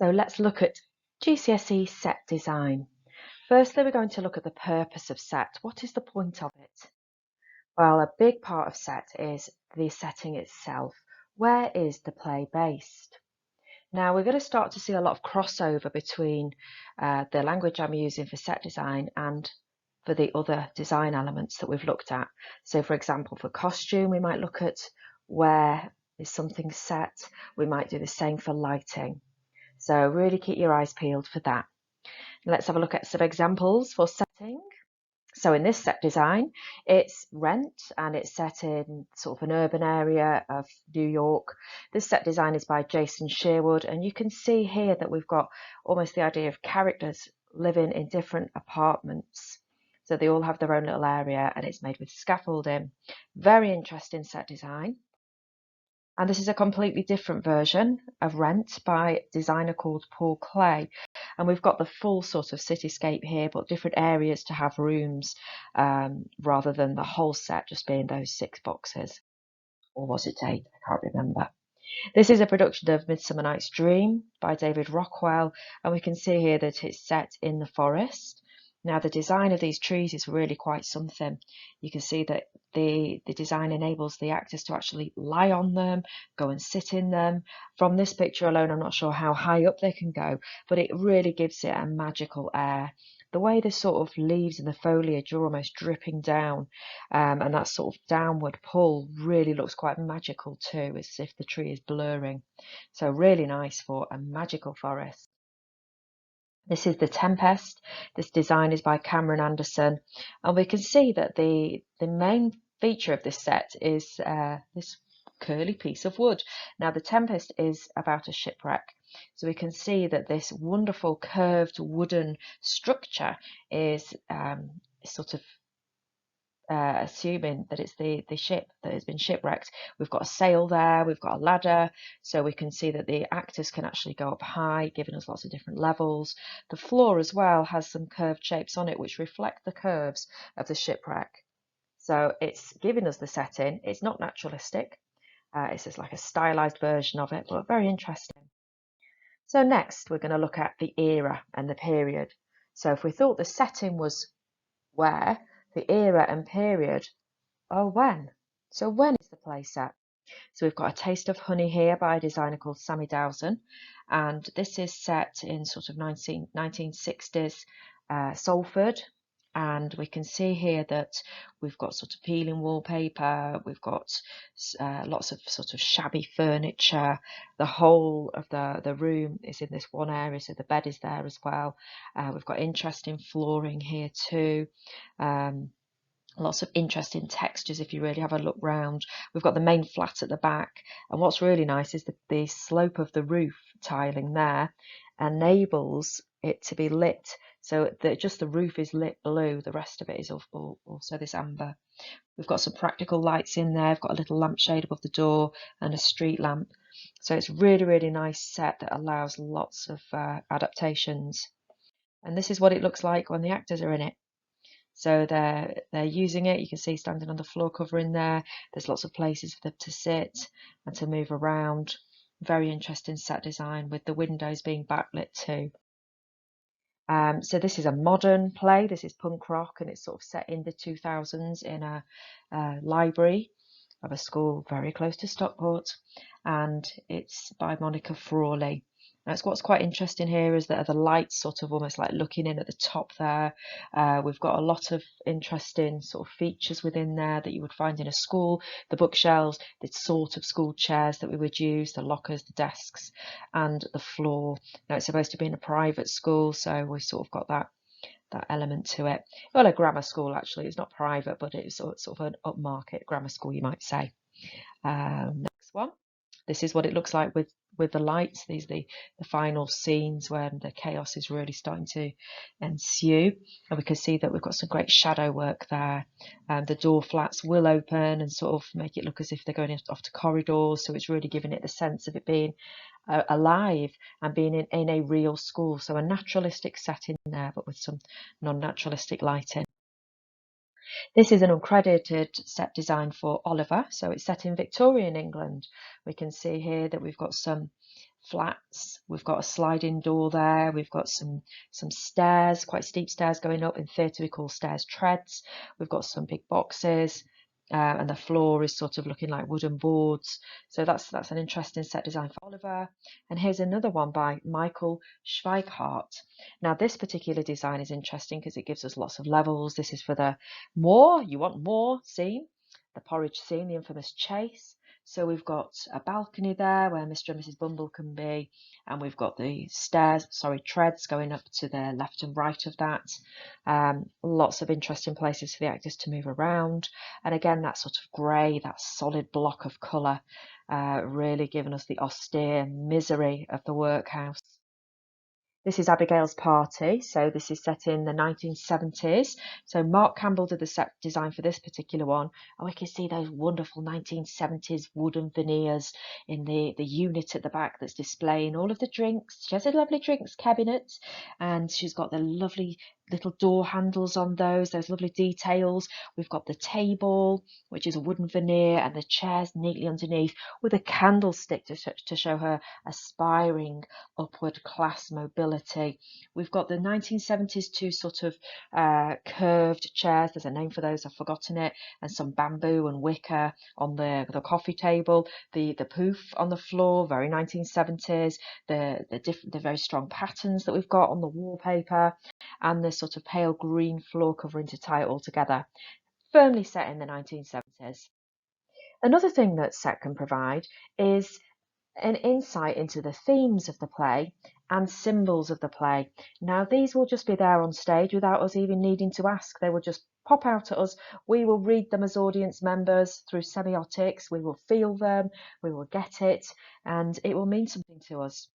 So let's look at GCSE set design. Firstly, we're going to look at the purpose of set. What is the point of it? Well, a big part of set is the setting itself. Where is the play based? Now, we're going to start to see a lot of crossover between the language I'm using for set design and for the other design elements that we've looked at. So, for example, for costume, we might look at where is something set. We might do the same for lighting. So really keep your eyes peeled for that. Let's have a look at some examples for setting. So in this set design, it's Rent and it's set in sort of an urban area of New York. This set design is by Jason Sherwood, and you can see here that we've got almost the idea of characters living in different apartments. So they all have their own little area and it's made with scaffolding. Very interesting set design. And this is a completely different version of Rent by a designer called Paul Clay. And we've got the full sort of cityscape here, but different areas to have rooms rather than the whole set just being those 6 boxes. Or was it 8? I can't remember. This is a production of Midsummer Night's Dream by David Rockwell. And we can see here that it's set in the forest. Now, the design of these trees is really quite something. You can see that the design enables the actors to actually lie on them, go and sit in them. From this picture alone, I'm not sure how high up they can go, but it really gives it a magical air. The way the sort of leaves and the foliage are almost dripping down, and that sort of downward pull really looks quite magical too, as if the tree is blurring. So really nice for a magical forest. This is The Tempest. This design is by Cameron Anderson. And we can see that the main feature of this set is this curly piece of wood. Now, The Tempest is about a shipwreck. So we can see that this wonderful curved wooden structure is sort of assuming that it's the ship that has been shipwrecked. We've got a sail there, we've got a ladder, so we can see that the actors can actually go up high, giving us lots of different levels. The floor as well has some curved shapes on it which reflect the curves of the shipwreck. So it's giving us the setting. It's not naturalistic. It's just like a stylized version of it, but very interesting. So next we're going to look at the era and the period. So if we thought the setting was where, the era and period are when. So when is the play set? So we've got A Taste of Honey here by a designer called Sammy Dowson, and this is set in sort of 1960s Salford. And we can see here that we've got sort of peeling wallpaper, we've got lots of sort of shabby furniture. The whole of the room is in this one area, so the bed is there as well. We've got interesting flooring here too. Lots of interesting textures if you really have a look round. We've got the main flat at the back, and what's really nice is the slope of the roof tiling there enables it to be lit, so that just the roof is lit blue, the rest of it is also this amber. We've got some practical lights in there. I've got a little lampshade above the door and a street lamp, so it's really nice set that allows lots of adaptations. And this is what it looks like when the actors are in it. So they're using it. You can see standing on the floor covering there. There's lots of places for them to sit and to move around. Very interesting set design with the windows being backlit too. So this is a modern play. This is punk rock, and it's sort of set in the 2000s in a library of a school very close to Stockport, and it's by Monica Frawley. That's what's quite interesting here is that the lights sort of almost like looking in at the top there. We've got a lot of interesting sort of features within there that you would find in a school. The bookshelves, the sort of school chairs that we would use, the lockers, the desks, and the floor. Now it's supposed to be in a private school, so we've sort of got that element to it. Well, a grammar school actually. It's not private, but it's sort of an upmarket grammar school, you might say. Next one. This is what it looks like with the lights. These are the final scenes when the chaos is really starting to ensue. And we can see that we've got some great shadow work there. The door flats will open and sort of make it look as if they're going off to corridors. So it's really giving it the sense of it being alive and being in a real school. So a naturalistic setting there, but with some non-naturalistic lighting. This is an uncredited set design for Oliver, so it's set in Victorian England. We can see here that we've got some flats We've got a sliding door there. We've got some stairs, quite steep stairs going up. In theatre, we call stairs treads. We've got some big boxes, and the floor is sort of looking like wooden boards. So that's an interesting set design for Oliver. And here's another one by Michael Schweighardt. Now, this particular design is interesting because it gives us lots of levels. This is for the you want more scene, the porridge scene, the infamous chase. So we've got a balcony there where Mr. and Mrs. Bumble can be, and we've got the treads going up to the left and right of that. Lots of interesting places for the actors to move around. And again, that sort of grey, that solid block of colour, really giving us the austere misery of the workhouse. This is Abigail's Party, so this is set in the 1970s. So Mark Campbell did the set design for this particular one, and we can see those wonderful 1970s wooden veneers in the unit at the back that's displaying all of the drinks. She has a lovely drinks cabinet, and she's got the lovely little door handles on those lovely details. We've got the table, which is a wooden veneer, and the chairs neatly underneath with a candlestick to show her aspiring upward class mobility. We've got the 1970s two sort of curved chairs. There's a name for those, I've forgotten it, and some bamboo and wicker on the coffee table. The poof on the floor, very 1970s. The very strong patterns that we've got on the wallpaper, and the sort of pale green floor covering to tie it all together. Firmly set in the 1970s. Another thing that set can provide is an insight into the themes of the play and symbols of the play. Now, these will just be there on stage without us even needing to ask. They will just pop out at us. We will read them as audience members through semiotics. We will feel them, we will get it, and it will mean something to us.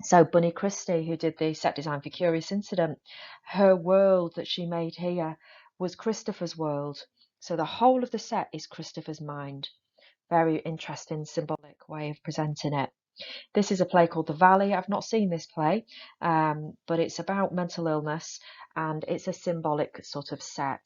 So Bunny Christie, who did the set design for Curious Incident, her world that she made here was Christopher's world. So the whole of the set is Christopher's mind. Very interesting, symbolic way of presenting it. This is a play called The Valley. I've not seen this play, but it's about mental illness, and it's a symbolic sort of set.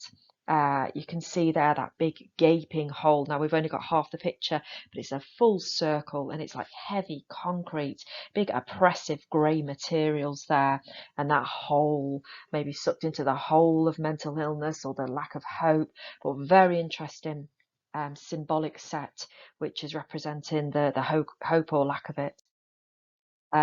You can see there that big gaping hole. Now, we've only got half the picture, but it's a full circle, and it's like heavy concrete, big oppressive grey materials there, and that hole maybe sucked into the whole of mental illness or the lack of hope, but very interesting. Symbolic set, which is representing the hope or lack of it.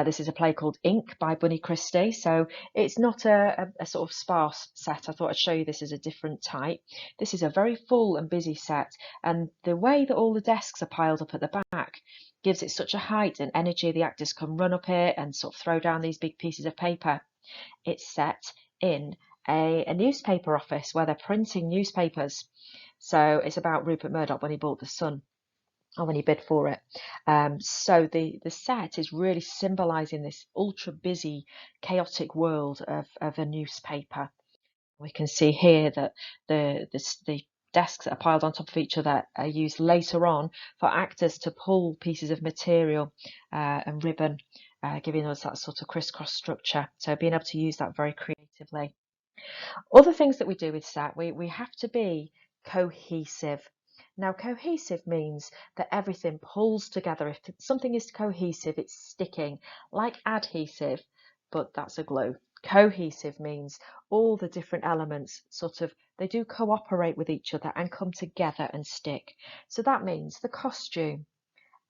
This is a play called Ink by Bunny Christie. So it's not a sort of sparse set. I thought I'd show you this as a different type. This is a very full and busy set. And the way that all the desks are piled up at the back gives it such a height and energy. The actors can run up it and sort of throw down these big pieces of paper. It's set in a newspaper office where they're printing newspapers. So it's about Rupert Murdoch when he bought the Sun, or when he bid for it. So the set is really symbolising this ultra busy, chaotic world of a newspaper. We can see here that the desks that are piled on top of each other are used later on for actors to pull pieces of material and ribbon, giving us that sort of crisscross structure. So being able to use that very creatively. Other things that we do with set, we have to be cohesive. Now, cohesive means that everything pulls together. If something is cohesive, it's sticking, like adhesive, but that's a glue. Cohesive means all the different elements they do cooperate with each other and come together and stick. So that means the costume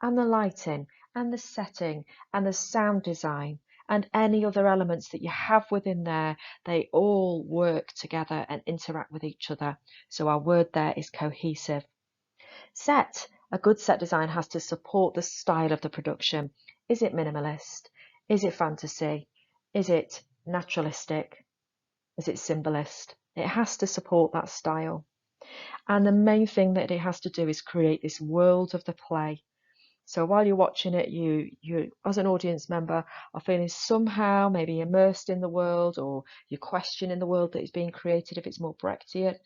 and the lighting and the setting and the sound design and any other elements that you have within there, they all work together and interact with each other. So our word there is cohesive. Set. A good set design has to support the style of the production. Is it minimalist? Is it fantasy? Is it naturalistic? Is it symbolist? It has to support that style. And the main thing that it has to do is create this world of the play. So while you're watching it, you as an audience member are feeling somehow maybe immersed in the world, or you're questioning the world that is being created if it's more Brechtian,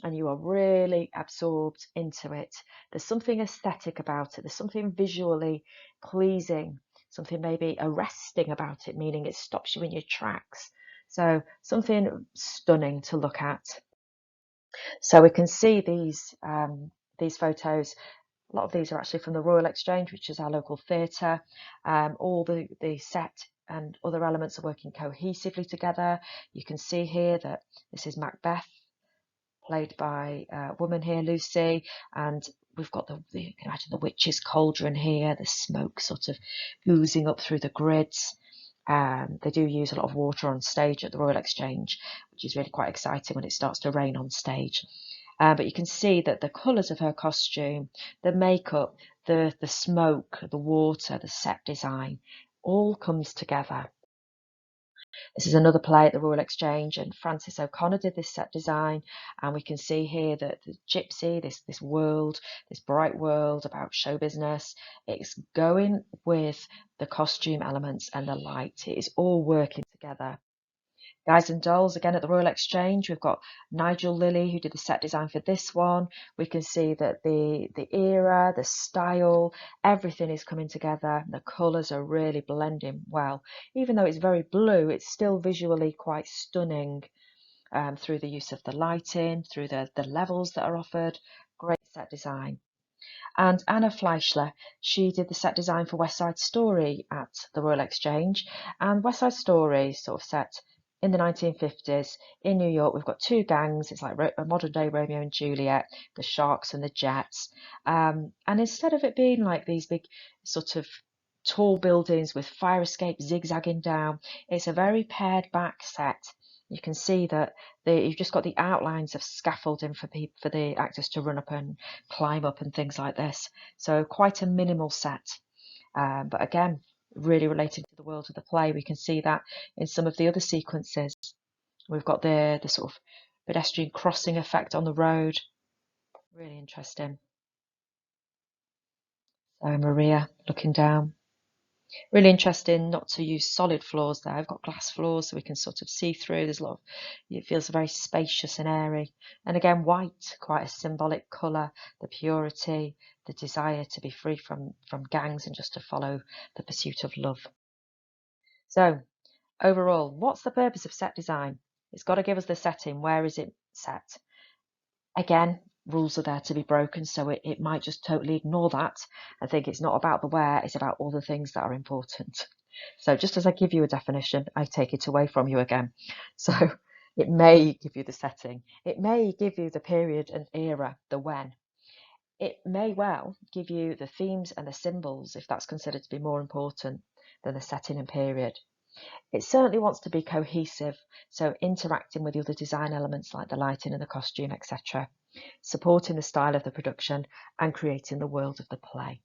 and you are really absorbed into it. There's something aesthetic about it. There's something visually pleasing, something maybe arresting about it, meaning it stops you in your tracks. So something stunning to look at. So we can see these photos A lot of these are actually from the Royal Exchange, which is our local theatre. All the set and other elements are working cohesively together. You can see here that this is Macbeth, played by a woman here, Lucy, and we've got you can imagine the witch's cauldron here, the smoke sort of oozing up through the grids. They do use a lot of water on stage at the Royal Exchange, which is really quite exciting when it starts to rain on stage. But you can see that the colours of her costume, the makeup, the smoke, the water, the set design, all comes together. This is another play at the Royal Exchange, and Frances O'Connor did this set design, and we can see here that the gypsy, this world, this bright world about show business, it's going with the costume elements and the light. It is all working together. Guys and Dolls, again at the Royal Exchange, we've got Nigel Lilly, who did the set design for this one. We can see that the era, the style, everything is coming together. The colours are really blending well. Even though it's very blue, it's still visually quite stunning through the use of the lighting, through the levels that are offered. Great set design. And Anna Fleischler, she did the set design for West Side Story at the Royal Exchange. And West Side Story is sort of set in the 1950s in New York. We've got two gangs. It's like a modern day Romeo and Juliet, the Sharks and the Jets. And instead of it being like these big sort of tall buildings with fire escape zigzagging down, it's a very pared back set. You can see that you've just got the outlines of scaffolding for the actors to run up and climb up and things like this. So quite a minimal set, but again, really related to the world of the play. We can see that in some of the other sequences. We've got the sort of pedestrian crossing effect on the road. Really interesting. So Maria looking down. Really interesting not to use solid floors there. I've got glass floors so we can sort of see through. There's a lot of, it feels very spacious and airy. And again, white, quite a symbolic colour, the purity, the desire to be free from gangs and just to follow the pursuit of love. So overall, what's the purpose of set design? It's got to give us the setting. Where is it set? Again, rules are there to be broken, so it might just totally ignore that and think it's not about the where, it's about all the things that are important. So just as I give you a definition, I take it away from you again. So it may give you the setting, it may give you the period and era, the when. It may well give you the themes and the symbols if that's considered to be more important than the setting and period. It certainly wants to be cohesive, so interacting with the other design elements like the lighting and the costume, etc., supporting the style of the production and creating the world of the play.